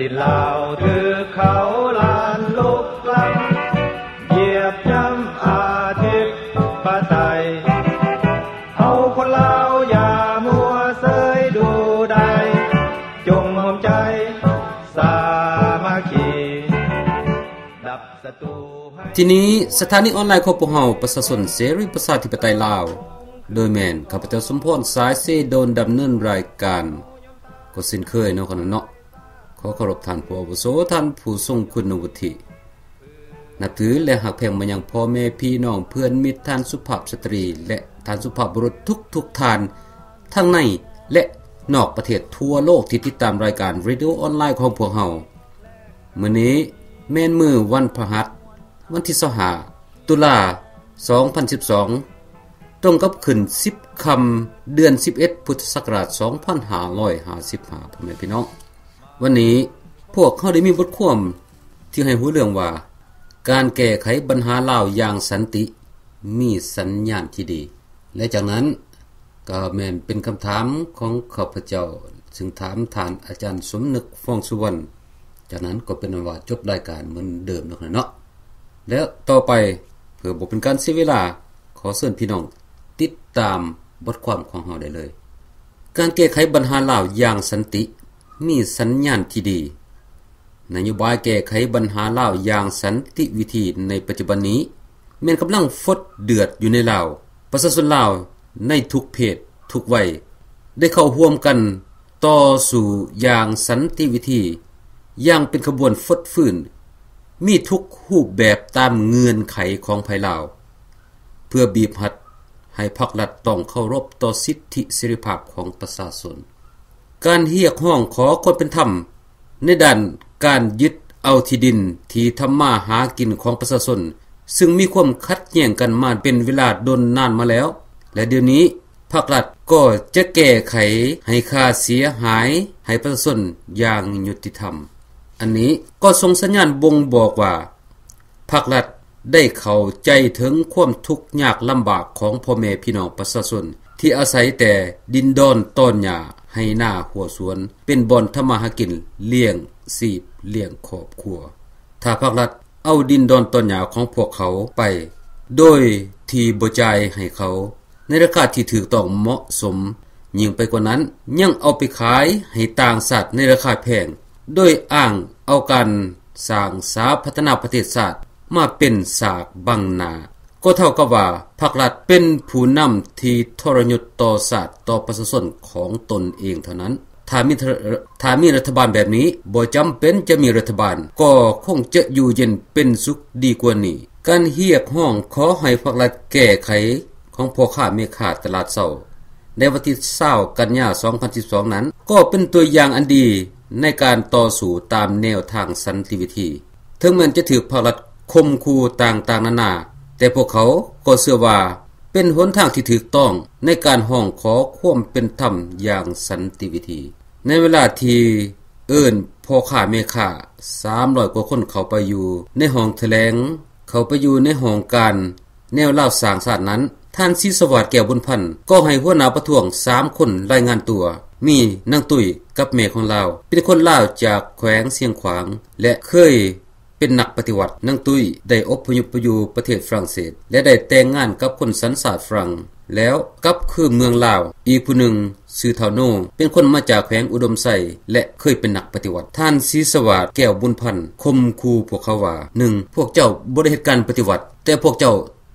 ดินลาวถือเขาลานลุกล้ำเหยียบย่ำอาทิตย์ปะไตเฮาคนลาวอย่ามัวเสยดูได้จงห่วงใจสามัคคีดับศัตรูทีนี้สถานีออนไลน์ของพวกเฮาประชาชนเสรีประชาธิปไตยลาวโดยแม่นข้าพเจ้าสมพรสายเสโดนดำเนินรายการก็สิ้นเคยเนาะเนาะขอเคารพท่านผู้อาวุโสท่านผู้ทรงคุณวุฒินับถือและหักแพงมายังพ่อแม่พี่น้องเพื่อนมิตรท่านสุภาพสตรีและท่านสุภาพบุรุษทุกท่านทั้งในและนอกประเทศทั่วโลกที่ติดตามรายการเรดิโอออนไลน์ของพวกเฮามื้อนี้แม่นมื้อวันพฤหัสวันที่25ตุลา2012ตรงกับขึ้น10ค่ำเดือน11พุทธศักราช2555พ่อแม่พี่น้องวันนี้พวกเขาได้มีบทความที่ให้รู้เรื่องว่าการแก้ไขปัญหาลาวอย่างสันติมีสัญญาณที่ดีและจากนั้นก็แม่นเป็นคำถามของข้าพเจ้าซึ่งถามท่านอาจารย์สมนึกฟองสุวรรณจากนั้นก็เป็นว่าจบรายการเหมือนเดิมเนาะแล้วต่อไปเพื่อบ่เป็นการเสียเวลาขอเชิญพี่น้องติดตามบทความของเฮาได้เลยการแก้ไขปัญหาลาวอย่างสันติมีสัญญาณที่ดีนโยบายแก้ไขปัญหาลาวอย่างสันติวิธีในปัจจุบันนี้แม้นกำลังฟดเดือดอยู่ในลาวประชาชนลาวในทุกเพศทุกวัยได้เข้าร่วมกันต่อสู่อย่างสันติวิธีอย่างเป็นขบวนฟดฟื้นมีทุกรูปแบบตามเงื่อนไขของภายลาวเพื่อบีบหัดให้พรรครัฐต้องเคารพต่อสิทธิเสรีภาพของประชาชนการเรียกร้องขอความเป็นธรรมในด้านการยึดเอาที่ดินที่ทำมาหากินของประชาชนซึ่งมีความขัดแย้งกันมาเป็นเวลาดนนานมาแล้วและเดี๋ยวนี้ภาครัฐก็จะแก้ไขให้ค่าเสียหายให้ประชาชนอย่างยุติธรรมอันนี้ก็ส่งสัญญาณบ่งบอกว่าภาครัฐได้เข้าใจถึงความทุกข์ยากลำบากของพ่อแม่พี่น้องประชาชนที่อาศัยแต่ดินดอนต้นหญ้าให้หน้าหัวสวนเป็นบ่อนทำมาหากินเลี้ยงชีพเลี้ยงครอบครัวถ้าภาครัฐเอาดินดอนต้นหญ้าของพวกเขาไปโดยที่บ่จ่ายให้เขาในราคาที่ถูกต้องเหมาะสมยิ่งไปกว่านั้นยังเอาไปขายให้ต่างชาติในราคาแพงโดยอ้างเอาการสร้างสาพัฒนาประเทศชาติมาเป็นสากบังหน้าก็เท่ากับว่าภาครัฐเป็นผู้นำที่ทรยศต่อชาติต่อประชาชนของตนเองเท่านั้นถ้ามีรัฐบาลแบบนี้บ่จำเป็นจะมีรัฐบาลก็คงจะอยู่เย็นเป็นสุขดีกว่านี้การเรียกร้องขอให้ภาครัฐแก้ไขของพ่อค้าแม่ค้าตลาดเช้าในวันที่20กันยายน2012นั้นก็เป็นตัวอย่างอันดีในการต่อสู้ตามแนวทางสันติวิธีถึงแม้จะถูกภาครัฐข่มขู่ต่างๆนานาแต่พวกเขาก็เชื่อว่าเป็นหนทางที่ถูกต้องในการร้องขอความเป็นธรรมอย่างสันติวิธีในเวลาที่พ่อค้าแม่ค้า300กว่าคนเข้าไปอยู่ในห้องแถลงเข้าไปอยู่ในห้องการแนวลาวสร้างชาตินั้นท่านศรีสวัสดิ์แก้วบุญพันธ์ก็ให้หัวหน้าประท้วง3คนรายงานตัวมีนางตุ้ยกับแม่ของลาวเป็นคนลาวจากแขวงเสียงขวางและเคยเป็นนักปฏิวัตินางตุ้ยได้อพยพไปอยู่ประเทศฝรั่งเศสและได้แต่งงานกับคนสัญชาติฝรั่งแล้วกลับคือเมืองลาวอีกผู้หนึ่งชื่อเฒ่าโนเป็นคนมาจากแขวงอุดมไซและเคยเป็นนักปฏิวัติท่านศรีสวัสดิ์แก้วบุญพันธ์ข่มขู่พวกเขาว่า 1. พวกเจ้าบ่ได้เฮ็ดการปฏิวัติแต่พวกเจ้า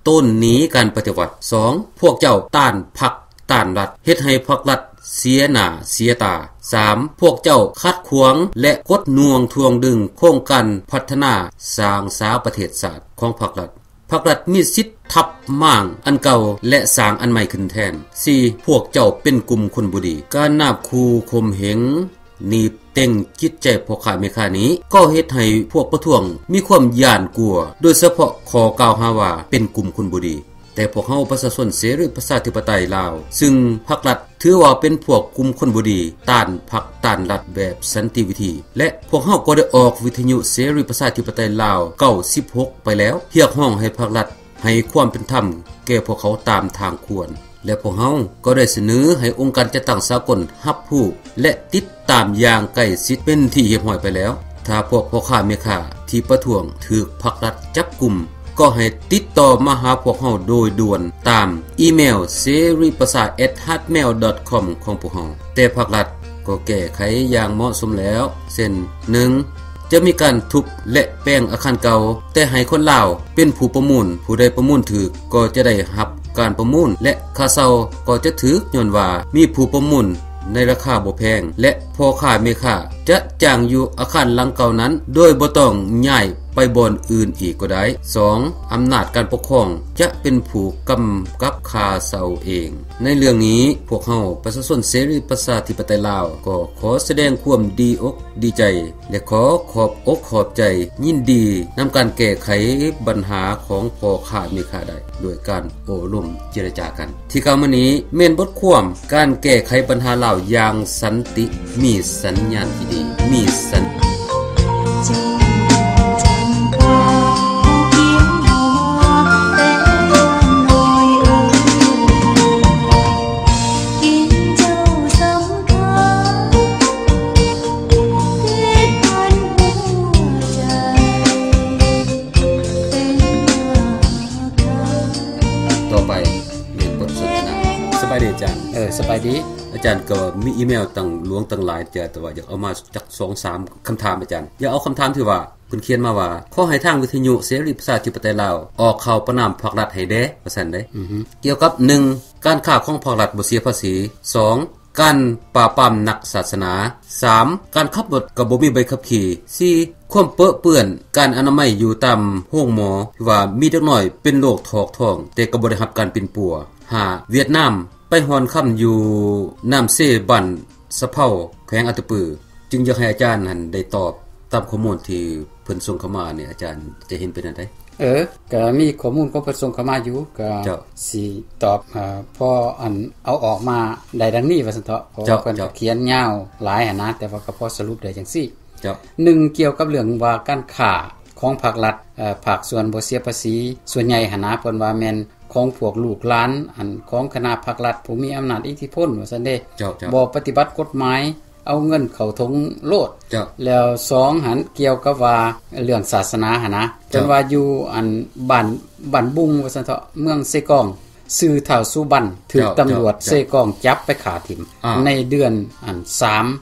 ต้นหนีการปฏิวัติ 2. พวกเจ้าต้านพรรคต้านรัฐเฮ็ดให้พรรครัฐเสียหน้าเสียตา 3. พวกเจ้าคัดขวางและกดน่วงทวงดึงโครงการพัฒนาสร้างสาประเทศชาติของพรรครัฐมีสิทธิ์ทับม่างอันเก่าและสร้างอันใหม่ขึ้นแทน 4. พวกเจ้าเป็นกลุ่มคนบ่ดีการนาบคูข่มเหงนีบเต็งจิตใจพวกข้าแม่ค้านี้ก็เฮ็ดให้พวกประท้วงมีความย่านกลัวโดยเฉพาะขอกล่าวหาว่าเป็นกลุ่มคนบ่ดีแต่พวกเฮาประชาชนเสรีประชาธิปไตยลาวซึ่งพรรครัฐถือว่าเป็นพวกกลุ่มคนบ่ดีต้านพรรคต้านรัฐแบบสันติวิธีและพวกเฮาก็ได้ออกวิทยุเสรีประชาธิปไตยลาว96ไปแล้วเรียกร้องให้พรรครัฐให้ความเป็นธรรมแก่พวกเขาตามทางควร และพวกเฮาก็ได้เสนอให้องค์การจัดตั้งสากลรับรู้และติดตามอย่างใกล้ชิดเป็นที่เรียบร้อยไปแล้วถ้าพวกพ่อค้าแม่ค้าที่ประท้วงถูกภาครัฐจับกุมก็ให้ติดต่อมาหาพวกเฮาโดยด่วนตามอีเมล seriprasad@hotmail.com ของพวกเฮาแต่ภาครัฐก็แก้ไขอย่างเหมาะสมแล้วเช่น 1. จะมีการทุบและแปลงอาคารเก่าแต่ให้คนลาวเป็นผู้ประมูลผู้ใดประมูลถูกก็จะได้รับการประมูลและค่าเช่าก็จะถูกย้อนว่ามีผู้ประมูลในราคาบ่แพงและพ่อค้าแม่ค้าจะจ้างอยู่อาคารหลังเก่านั้นโดยบ่ต้องย้ายไปบ่อนอื่นอีกก็ได้ 2. อำนาจการปกครองจะเป็นผู้กำกับค่าเช่าเองในเรื่องนี้พวกเฮาประชาชนเสรีประชาธิปไตยลาวก็ขอแสดงความดีอกดีใจและขอขอบอกขอบใจยินดีนำการแก้ไขปัญหาของพ่อค้าแม่ค้าได้โดยการโอ้ร่วมเจรจากันที่กล่าวมานี้แม่นบทความการแก้ไขปัญหาลาวอย่างสันติมีสัญญาณที่ดีมีสัญสบายดีอาจารย์ก็มีอีเมลตั้งหลวงตั้งหลายแต่ว่าอยากเอามาจัก 2-3 คำถามอาจารย์อยากเอาคำถามที่ว่าเพิ่นเขียนมาว่าขอให้ทางวิทยุเสรีประชาธิปไตยลาวออกข่าวประนามภาครัฐให้แด่ว่าซั่นเด้เกี่ยวกับ 1. การค้าของภาครัฐบ่เสียภาษี 2. การปราบปรามนักศาสนา 3. การขับรถก็บ่มีใบขับขี่ 4. ความเปื้อเปื้อนการอนามัยอยู่ตามโรงหมอที่ว่ามีเด็กน้อยเป็นโรคทอกท้องแต่ก็บ่ได้รับการเป็นปัว 5. เวียดนามไปฮอนค่ำอยู่น้ำเซบันสะเภาแขวงอัตตปือจึงอยากให้อาจารย์นั้นได้ตอบตามข้อมูลที่เพิ่นส่งเข้ามาเนี่ยอาจารย์จะเห็นเป็นอันใดก็มีข้อมูลของเพิ่นส่งเข้ามาอยู่ก็สิตอบพออันเอาออกมาได้ดังนี้ว่าซั่นเถาะเพราะเพิ่นเขียนยาวหลายนะแต่ว่าก็พอสรุปได้จังซี่1เกี่ยวกับเรื่องว่าการค้าของภาครัฐภาคส่วนบ่เสียภาษีส่วนใหญ่หนะเพิ่นว่าแม่นของพวกลูกหลานอันของคณะภาครัฐผู้มีอำนาจอิทธิพลว่าซั่นเด้บ่ปฏิบัติกฎหมายเอาเงินเข้าทงโลดแล้ว2หันเกี่ยวกับว่าเรื่องศาสนาหนะจนว่าอยู่อันบ้านบุงว่าซั่นเถาะเมืองเซกองซื่อเท่าสุบันถูกตำรวจเซกองจับไปฆ่าถิ่มในเดือนอัน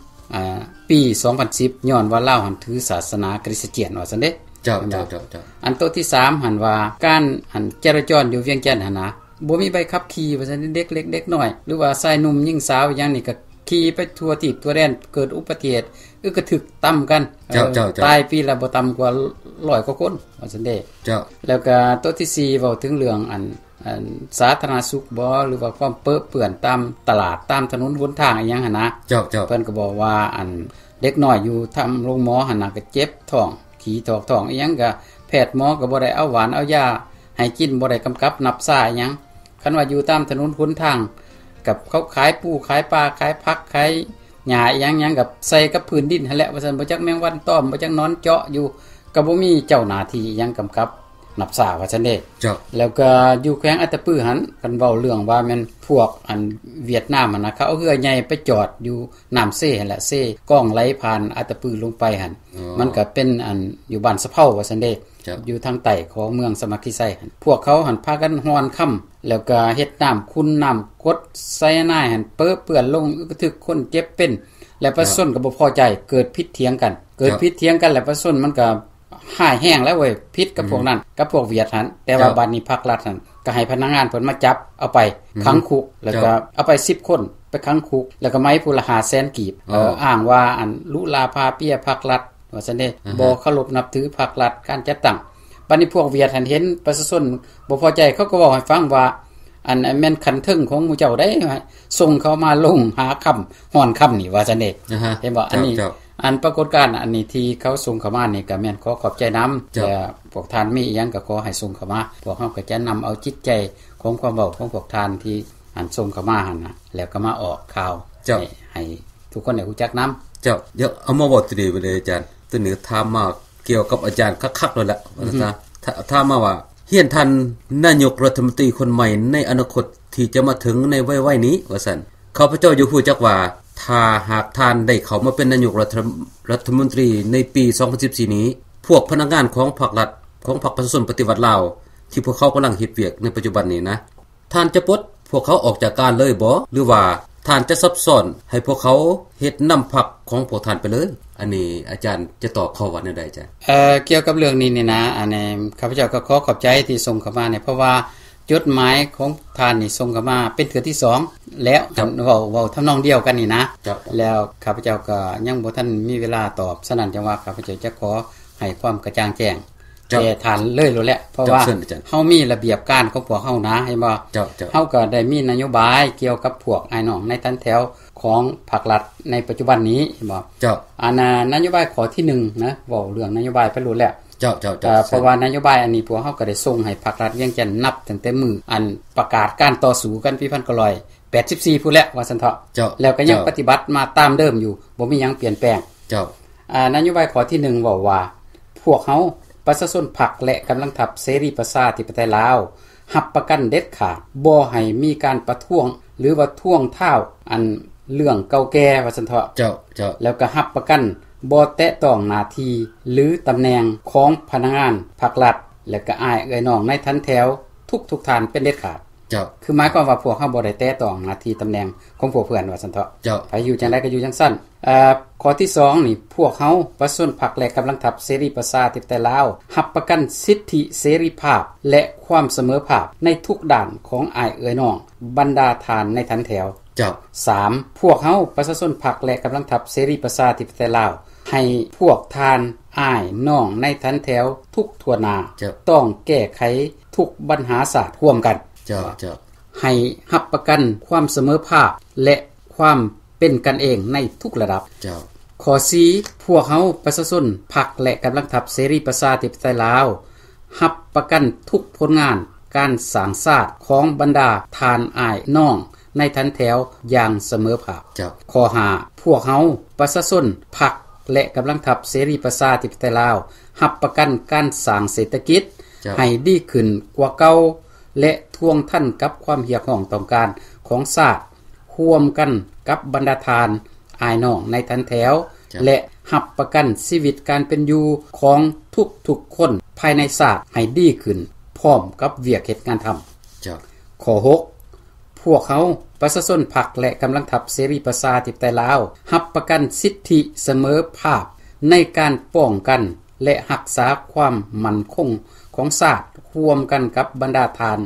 3ปี2010ย้อนว่าลาวหันถือศาสนาคริสเตียนว่าซั่นเด้อันโตที่3หันว่าการอันจราจรอยู่เวียงจันทน์หั่นนะบ่มีใบขับขี่ว่าซั่นเด็กเล็กเด็กน้อยหรือว่าชายหนุ่มหญิงสาวอย่างนี้ก็ขี่ไปทั่วทิศทั่วแดนเกิดอุบัติเหตุก็ถึกต่ำกันตายปีละบ่ต่ำกว่า100กว่าคนว่าซั่นเด้แล้วก็โตที่4เว้าถึงเรื่องอันสาธารณสุขบ่หรือว่าความเปื้อเปื้อนตามตลาดตามถนนหนทางอีหยังหั่นนะเพิ่นก็บอกว่าอันเด็กน้อยอยู่ทำโรงหมอหั่นน่ะก็เจ็บท้องขี้ทอกท้องอีหยังก็แพทย์หมอก็บ่ได้เอาหวานเอายาให้กินบ่ได้กำกับนับซ่าอีหยังคันว่าอยู่ตามถนนหนทางกับเขาขายปูขายปลาขายผักขายหญ้าอีหยังๆกับใส่กับพื้นดินหั่นแหละว่าซั่นบ่จักแมงวันต้อมบ่จักนอนเจาะอยู่ก็บ่มีเจ้าหน้าที่อีหยังกำกับนับซ่าว่าซั่นเด้แล้วก็อยู่แขวงอัตตปือหันกันเว้าเรื่องว่าแม่นพวกอันเวียดนามน่ะเขาเอาเรือใหญ่ไปจอดอยู่น้ำเซหั่นแหละเซก้องไหลผ่านอัตตปือลงไปหั่นมันก็เป็นอันอยู่บ้านสะเภาว่าซั่นเด้อยู่ทางใต้ของเมืองสมัครที่ไสหั่นพวกเขาหันพากันฮ้อนค่ำแล้วก็เฮ็ดน้ำคุณน้ำกดไซยาไนด์หั่นเปื้อเปื้อนลงก็ถึกคนเจ็บเป็นแล้วประชาชนก็บ่พอใจเกิดพิษเถียงกันแล้วประชาชนมันก็หายแห้งแล้วเว้ยพิษกับพวกนั้นกับพวกเวียดหั่นแต่ว่าบัดนี้ภาครัฐหั่นก็ให้พนักงานเพิ่นมาจับเอาไปขังคุกแล้วก็เอาไป10คนไปขังคุกแล้วก็ไม้ผู้ละ 500,000 กีบอ้างว่าอันลุลาพาเปียภาครัฐว่าซั่นเด้บ่เคารพนับถือภาครัฐการจัดตั้งบัดนี้พวกเวียดหั่นเห็นประชาชนบ่พอใจเขาก็เว้าให้ฟังว่าอันแม่นคันถึงของหมู่เจ้าได้ส่งเขามาลงหาค่ำฮ้อนค่ำนี่ว่าซั่นเด้เห็นบ่อันนี้อันปรากฏการณ์อันนี้ที่เขาส่งเข้ามานี่ก็แม่นขอขอบใจนำแต่พวกท่านมีอีหยังก็ขอให้ส่งเข้ามาพวกเฮาก็จะนำเอาจิตใจของความเว้าของพวกท่านที่อันส่งเข้ามาหั่นน่ะแล้วก็มาออกข่าวให้ทุกคนได้รู้จักนำเจ้าเดี๋ยวเอามาบอกตัวนี้ไปเลยอาจารย์ตัวนี้ถามมาเกี่ยวกับอาจารย์คักๆเลยล่ะว่าถามมาว่า เฮียนทันนายกรัฐมนตรีคนใหม่ในอนาคตที่จะมาถึงในไว้ๆนี้ว่าซั่นข้าพเจ้าอยู่ฮู้จักว่าถ้าหากท่านได้เข้ามาเป็นนายกรัฐมนตรีในปี2014นี้พวกพนักงานของภาครัฐของพรรคประชาชนปฏิวัติลาวที่พวกเขากำลังเฮ็ดเวียกในปัจจุบันนี้นะท่านจะปลดพวกเขาออกจากการเลยบ่หรือว่าท่านจะซับซ้อนให้พวกเขาเฮ็ดนำพรรคของพวกท่านไปเลยอันนี้อาจารย์จะตอบเขาว่าแนวใดจ้ะเกี่ยวกับเรื่องนี้นี่นะอันนี้ข้าพเจ้าก็ขอบใจที่ส่งเข้ามาเนี่ยเพราะว่าจดหมายของท่านนี่ส่งเข้ามาเป็นเทื่อที่2แล้วเว้าทำนองเดียวกันนี่นะแล้วข้าพเจ้าก็ยังบ่ทันมีเวลาตอบฉะนั้นจังว่าข้าพเจ้าจะขอให้ความกระจ่างแจ้งแก่ท่านเลยโลดแหละเพราะว่าเฮามีระเบียบการของพวกเฮานะให้บ่เฮาก็ได้มีนโยบายเกี่ยวกับพวกอ้ายน้องในทันแถวของภาครัฐในปัจจุบันนี้บ่อันนโยบายข้อที่1นะเว้าเรื่องนโยบายไปโลดแล้วเพราะว่านโยบายอันนี้พวกเฮาก็ได้ส่งให้ภาครัฐเวียงจันทน์นับตั้งแต่มื้ออันประกาศการต่อสู้กันปี1984พุ่นแหละว่าซั่นเถาะแล้วก็ยังปฏิบัติมาตามเดิมอยู่บ่มีหยังเปลี่ยนแปลงนโยบายข้อที่1เว้าว่าพวกเฮาประชาชนพรรคและกำลังทัพเสรีประชาธิปไตยลาวรับประกันเด็ดขาดบ่ให้มีการประท้วงหรือว่าท่วงท้าวอันเรื่องเก่าแก่ว่าซั่นเถาะแล้วก็รับประกันบ่แตะต้องหน้าที่หรือตำแหน่งของพนักงานภาครัฐและก็อ้ายเอ้ยน้องในทันแถวทุกท่านเป็นเด็ดขาดคือหมายความว่าพวกเฮาบ่ได้แตะต้องหน้าที่ตำแหน่งของพวกเพื่อนว่าซั่นเถาะไปอยู่จังได๋ก็อยู่จังซั่นข้อที่2นี่พวกเฮาประชาชนพรรคและกำลังทัพเสรีประชาธิปไตยลาวรับประกันสิทธิเสรีภาพและความเสมอภาคในทุกด้านของอ้ายเอ้ยน้องบรรดาทานในทันแถว3พวกเฮาประชาชนพรรคและกำลังทัพเสรีประชาธิปไตยลาวให้พวกทานอ้ายน้องในทันแถวทุกทั่วหน้าต้องแก้ไขทุกปัญหาศาสตร์ร่วมกันให้รับประกันความเสมอภาคและความเป็นกันเองในทุกระดับข้อ4พวกเฮาประชาชนพรรคและกำลังทัพเสรีประชาธิปไตยลาวรับประกันทุกผลงานการสร้างชาติของบรรดาทานอ้ายน้องในทันแถวอย่างเสมอภาคข้อ5พวกเฮาประชาชนพรรคและกำลังทัพเสรีประชาธิปไตยลาวรับประกันการสร้างเศรษฐกิจให้ดีขึ้นกว่าเก่าและท่วงทันกับความเหี่ยวแห้งต้องการของชาติร่วมกันกับบรรดาทานอ้ายน้องในทันแถวและรับประกันชีวิตการเป็นอยู่ของทุกคนภายในชาติให้ดีขึ้นพร้อมกับเวียกเฮ็ดงานทำข้อ6พวกเขาประชาชนพรรคและกำลังทัพเสรีประชาธิปไตยลาวรับประกันสิทธิเสมอภาคในการป้องกันและรักษาความมั่นคงของชาติร่วมกันกับบรรดาทาน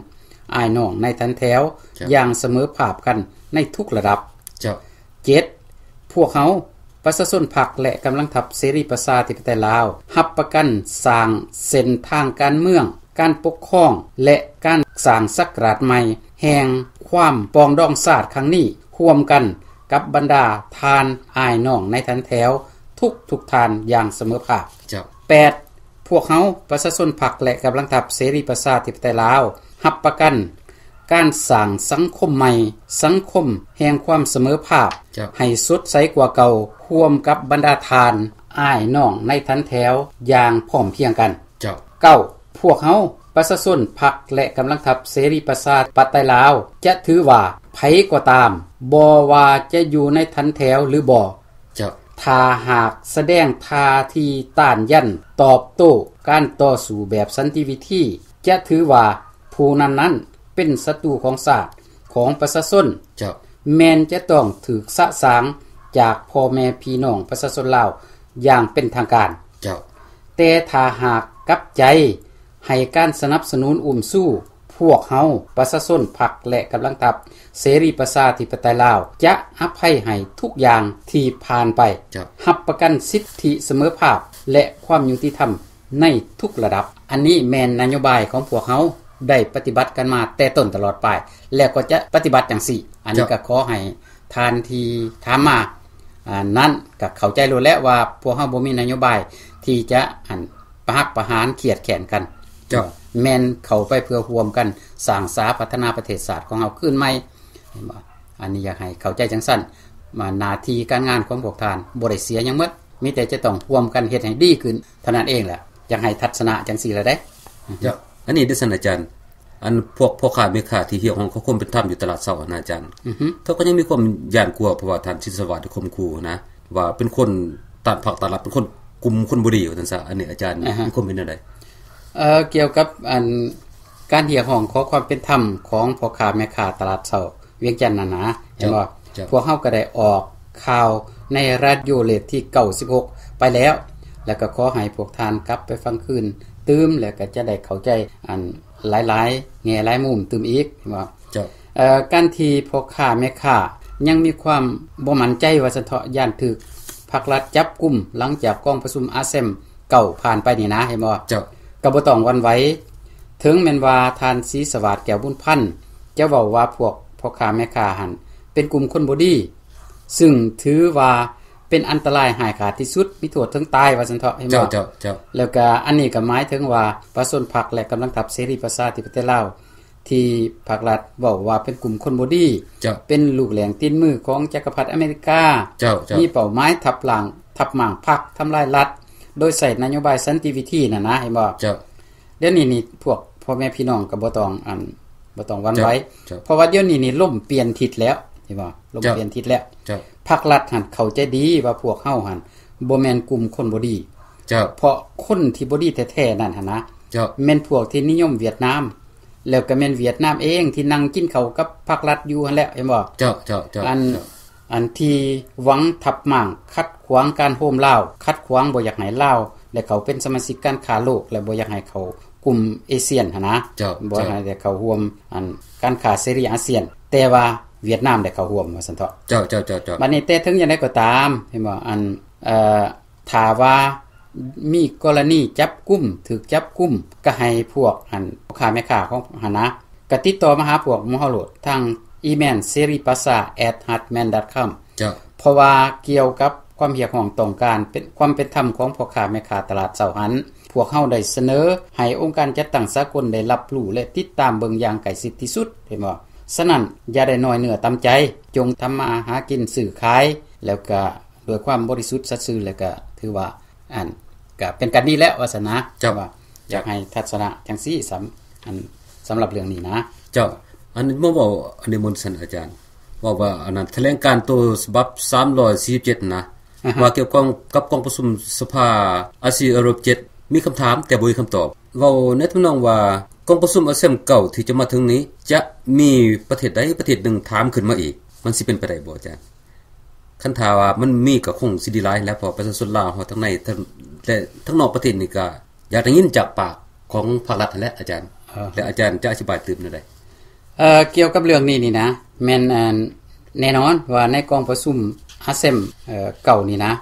อ้ายน้องในทันแถวอย่างเสมอภาคกันในทุกระดับ7พวกเขาประชาชนพรรคและกำลังทัพเสรีประชาธิปไตยลาวรับประกันสร้างเส้นทางการเมืองการปกครองและการสร้างศักราชใหม่แห่งความปองดองชาติครั้งนี้ร่วมกันกับบรรดาทานอ้ายน้องในทันแถวทุกทานอย่างเสมอภาค8พวกเขาประชาชนพรรคและกำลังทัพเสรีประชาธิปไตยลาวรับประกันการสร้างสังคมใหม่สังคมแห่งความเสมอภาคให้สดใสกว่าเก่าร่วมกับบรรดาทานอ้ายน้องในทันแถวอย่างพร้อมเพรียงกัน9พวกเฮาประชาชนพรรคและกำลังทัพเสรีประชาธิปไตยลาวจะถือว่าไผก็ตามบ่ว่าจะอยู่ในทันแถวหรือบ่ถ้าหากแสดงท่าทีต้านยันตอบโต้การต่อสู้แบบสันติวิธีจะถือว่าผู้นั้นเป็นศัตรูของชาติของประชาชนแม้นจะต้องถูกสะสางจากพ่อแม่พี่น้องประชาชนลาวอย่างเป็นทางการแต่ถ้าหากกลับใจให้การสนับสนุนสู้พวกเฮาประชาชนพรรคและกำลังทัพเสรีประชาธิปไตยลาวจะอภัยให้ทุกอย่างที่ผ่านไปรับประกันสิทธิเสมอภาคและความยุติธรรมในทุกระดับอันนี้แม่นนโยบายของพวกเฮาได้ปฏิบัติกันมาแต่ต้นตลอดไปแล้วก็จะปฏิบัติจังซี่อันนี้ก็ขอให้ทานที่ถามมานั้นก็เข้าใจรู้แล้วว่าพวกเฮาบ่มีนโยบายที่จะประหารเขียดแขนกันแม่นเข้าไปเพื่อร่วมกันสร้างสาพัฒนาประเทศชาติของเฮาขึ้นใหม่อันนี้อยากให้เข้าใจจังซั่นมาหน้าที่การงานของพวกท่านบ่ได้เสียหยังหมดมีแต่จะต้องร่วมกันเฮ็ดให้ดีขึ้นเท่านั้นเองแหละอยากให้ทัศนะจังซี่ล่ะเด้ อันนี้ดิฉันอาจารย์อันพวกพ่อค้าแม่ค้าที่เฮียของเขาคมเป็นธรรมอยู่ตลาดเช้านะอาจารย์เขาก็ยังมีความย่านกลัวเพราะว่าท่านชินสวัสดิ์คมคูนะว่าเป็นคนตามภาคตลาดเป็นคนกลุ่มคนบ่ดีว่าซั่นซะอันนี้อาจารย์มีความเห็นจังได๋เกี่ยวกับอันการเรียกร้องขอความเป็นธรรมของพ่อค้าแม่ค้าตลาดเช้าเวียงจันทน์น่ะนะเห็นบ่พวกเฮาก็ได้ออกข่าวในรดิโอเลทที่96ไปแล้วแล้วก็ขอให้พวกท่านกลับไปฟังคืนตื่มแล้วก็จะได้เข้าใจอันหลายๆแง่หลายมุมตื่มอีกว่าการที่พ่อค้าแม่ค้ายังมีความบ่มั่นใจว่าสะเทาะย่านถึกภาครัฐจับกุมหลังจากกองประชุมอาเซมเก่าผ่านไปนี่นะเห็นบ่ก็บ่ต้องวันไหวถึงแม้นว่าท่านศรีสวัสดิ์แก้วบุญพันธ์จะเว้าว่าพวกพ่อค้าแม่ค้าหั่นเป็นกลุ่มคนบ่ดีซึ่งถือว่าเป็นอันตรายหายขาดที่สุดมีโทษถึงตายว่าซั่นเถาะเห็นบ่เจ้าแล้วก็อันนี้ก็หมายถึงว่าประชาชนพรรคและกำลังทัพเสรีประชาธิปไตยลาวที่ภาครัฐเว้าว่าเป็นกลุ่มคนบ่ดีเป็นลูกแหลงตีนมือของจักรพรรดิอเมริกามีเป้าหมายทับหม่างพรรคทำลายรัฐโดยใช้นโยบายสันติวิธีน่ะนะเห็นบ่เดี๋ยวนี้พวกพ่อแม่พี่น้องก็บ่ต้องวันไหวเพราะว่าเดี๋ยวนี้ล่มเปลี่ยนทิศแล้วเห็นบ่ล่มเปลี่ยนทิศแล้วภาครัฐหั่นเข้าใจดีว่าพวกเฮาหั่นบ่แม่นกลุ่มคนบ่ดีเพราะคนที่บ่ดีแท้ๆนั่นหั่นนะแม่นพวกที่นิยมเวียดนามแล้วก็แม่นเวียดนามเองที่นั่งกินข้าวกับภาครัฐอยู่หั่นแหละเห็นบ่อันที่หวังทับหม่างขัดขวางการโฮมลาวขัดขวางบ่อยากให้ลาวและเขาเป็นสมาชิกการค้าโลกและบ่อยากให้เขากลุ่มเอเชียนหั่นนะบ่ให้ได้เข้าร่วมอันการค้าเสรีอาเซียนแต่ว่าเวียดนามได้เข้าร่วมว่าซั่นเถาะเจ้าบัดนี้แต่ถึงอย่างใดก็ตามเห็นบ่อันถ้าว่ามีกรณีจับกุมถูกจับกุมก็ให้พวกอันพ่อค้าแม่ค้าของหั่นนะก็ติดต่อมาหาพวกหมู่เฮาโลดทางอีเมล seripasa@hatman.com เพราะว่าเกี่ยวกับความเรียกร้องต้องการเป็นความเป็นธรรมของพ่อค้าแม่ค้าตลาดเช้าหันพวกเฮาได้เสนอให้องค์การจัดตั้งสากลได้รับรู้และติดตามเบิ่งอย่างใกล้ชิดที่สุดเห็นบ่ฉะนั้นอย่าได้น้อยเนื้อต่ำใจจงทำมาหากินซื้อขายแล้วก็ด้วยความบริสุทธิ์สัตย์ซื่อแล้วก็ถือว่าก็เป็นกันดีแล้วว่าซั่นนะว่าอยากให้ทัศนะจังซี่สำหรับเรื่องนี้นะเจ้าอันนี้บ่เว้าอันนี้มนต์ท่านอาจารย์ว่าอันนั้นแถลงการณ์ตัวฉบับ347นะว่าเกี่ยวข้องกับกองประชุมสภาอาเซียนยุโรป7มีคำถามแต่บ่มีคำตอบเว้าในทำนองว่ากองประชุมอาเซียนเก่าที่จะมาถึงนี้จะมีประเทศใดประเทศหนึ่งถามขึ้นมาอีกมันสิเป็นไปได้บ่อาจารย์คันถ้าว่ามันมีก็คงสิดีหลายแล้วเพราะประชาชนลาวเฮาทั้งในและทั้งนอกประเทศนี่ก็อยากได้ยินจากปากของภาครัฐนั่นแหละอาจารย์และอาจารย์จะอธิบายตื่มได้เกี่ยวกับเรื่องนี้นี่นะแม่นแน่นอนว่าในกองประชุมอาเซียนเก่านี่นะ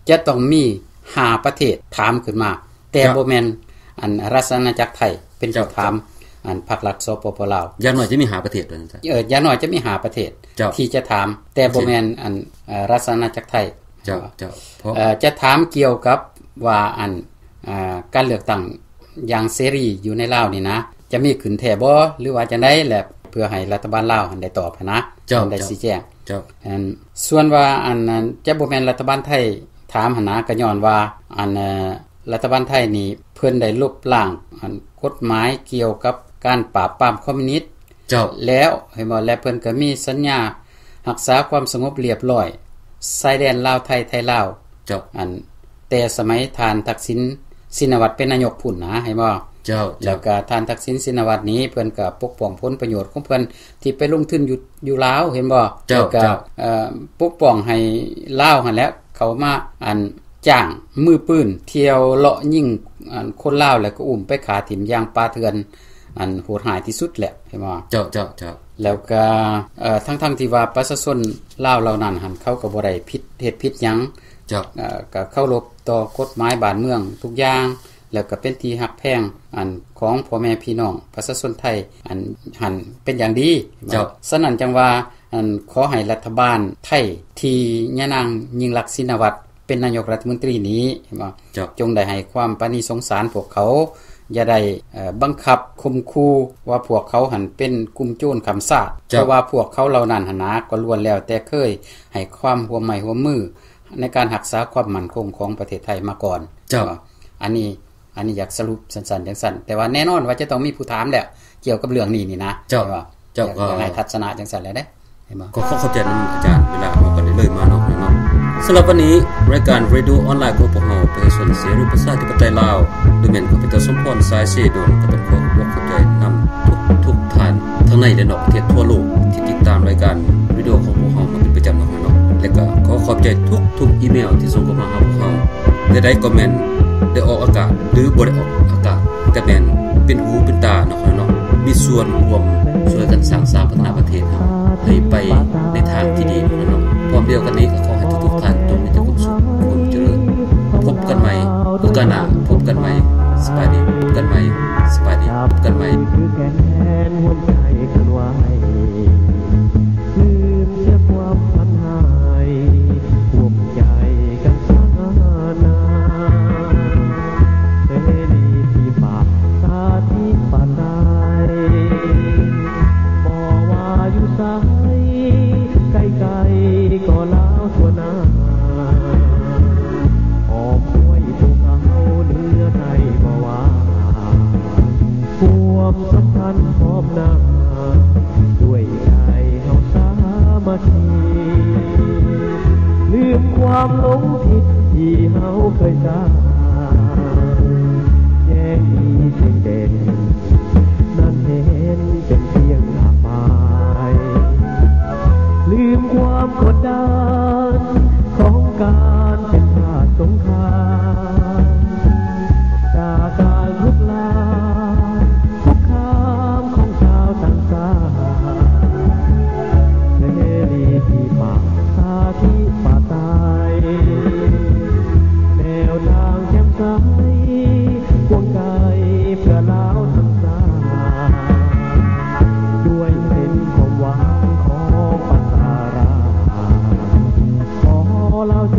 จะต้องมี5ประเทศถามขึ้นมาแต่บ่แม่นอันราชอาณาจักรไทยเป็นผู้ถามอันภาครัฐสปป.ลาวอย่างน้อยจะมี5ประเทศด้วยซั่นอย่างน้อยจะมี5ประเทศที่จะถามแต่บ่แม่นอันราชอาณาจักรไทยเพราะจะถามเกี่ยวกับว่าอันการเลือกตั้งอย่างเสรีอยู่ในลาวนี่นะจะมีขึ้นแท้บ่หรือว่าจังได๋แหละเพื่อให้รัฐบาลลาวได้ตอบนะได้ชี้แจงส่วนว่าอันนั้นจะบ่แม่นรัฐบาลไทยถามหาก็ย้อนว่าอันรัฐบาลไทยนี่เพิ่นได้ลบล้างอันกฎหมายเกี่ยวกับการปราบปรามคอมมิวนิสต์แล้วให้บ่และเพิ่นก็มีสัญญารักษาความสงบเรียบร้อยชายแดนลาวไทยไทยลาวอันแต่สมัยท่านทักษิณชินวัตรเป็นนายกพุ่นนะให้บ่แล้วก็ท่านทักษิณชินวัตรนี้เพิ่นก็ปกป้องผลประโยชน์ของเพิ่นที่ไปลงทุนอยู่ลาวเห็นบ่แล้วก็ปกป้องให้ลาวหั่นแหละเขามาอันจ้างมือปืนเที่ยวเลาะยิงอันคนลาวแล้วก็อุ้มไปขาถิ่มอย่างปาเถือนอันโหดหายที่สุดแหละเห็นบ่แล้วก็ทั้งที่ว่าประชาชนลาวเหล่านั้นหั่นเขาก็บ่ได้เฮ็ดผิดหยังก็เคารพต่อกฎหมายบ้านเมืองทุกอย่างแล้วก็เป็นที่ฮักแพงอันของพ่อแม่พี่น้องประชาชนไทยอันหันเป็นอย่างดีฉะนั้นจังว่าอันขอให้รัฐบาลไทยที่ยะนางยิ่งลักษณ์ชินวัตรเป็นนายกรัฐมนตรีนี้จงได้ให้ความปณีสงสารพวกเขาอย่าได้บังคับข่มขู่ว่าพวกเขาหันเป็นกลุ่มโจรคำซาดเพราะว่าพวกเขาเหล่านั้นหันนะก็ล้วนแล้วแต่เคยให้ความร่วมมือในการรักษาความมั่นคงของประเทศไทยมาก่อนอันนี้ อันนี้อยากสรุปสั้นๆจังซั่นแต่ว่าแน่นอนว่าจะต้องมีผู้ถามแล้วเกี่ยวกับเรื่องนี้นี่นะเจ้าก็ให้ทัศนะจังซั่นแล้วเด้เห็นบ่ก็เข้าใจนำอาจารย์เวลาเฮาก็ได้เลยมาเนาะสำหรับวันนี้รายการ Radio ออนไลน์ของพวกเฮาประชาชนเสรีประชาธิปไตยลาวโดยแม่นข้าพเจ้าสมพรสายเสดลก็ต้องขอบอกเข้าใจนำทุกท่านทั้งในและนอกประเทศทั่วโลกที่ติดตามรายการวิดีโอของพวกเฮามาเป็นประจำเนาะและก็ขอขอบใจทุกอีเมลที่ส่งเข้ามาหาพวกเฮาได้คอมเมนต์ได้ออกอากาศหรือบ่ได้ออกอากาศก็แม่นเป็นหูเป็นตาเนาะมีส่วนร่วมช่วยกันสร้างสรรค์พัฒนาประเทศเฮาให้ไปในทางที่ดีเนาะพร้อมเดียวกันนี้ก็ขอให้ทุกท่านจงมีแต่ความสุขความเจริญพบกันใหม่โอกาสหน้าพบกันใหม่สบายดีพบกันใหม่สบายดีพบกันใหม่คือแก่นแทนหัวใจกันไว้ลืมเสียความพันหายห่วงใจกันสานานเสรีที่ปากสาธิตปานใดบ่ว่าอยู่ไสไกลๆก็ลาวทั่วหน้าออกห้วยภูเขาเหนือไทยบ่ว่าความสัมพันธ์พร้อมหน้าด้วยใจเฮาสามัคคีลืมความหลงผิดที่เฮาเคยสร้างแย่งดีเพียงเด่นนั่นเห็นเป็นเพียงหน้าไม้ลืมความกดดันของการเป็นทาสสงครามจากการลุกลามคุกคามของชาวต่างชาติเสรีที่ปากสาธิปไตยแนวทางแจ่มใสกว้างไกลเพื่อลาวทั้งชาติด้วยเป็นความหวังของประชาราษฎร์ขอลาวจ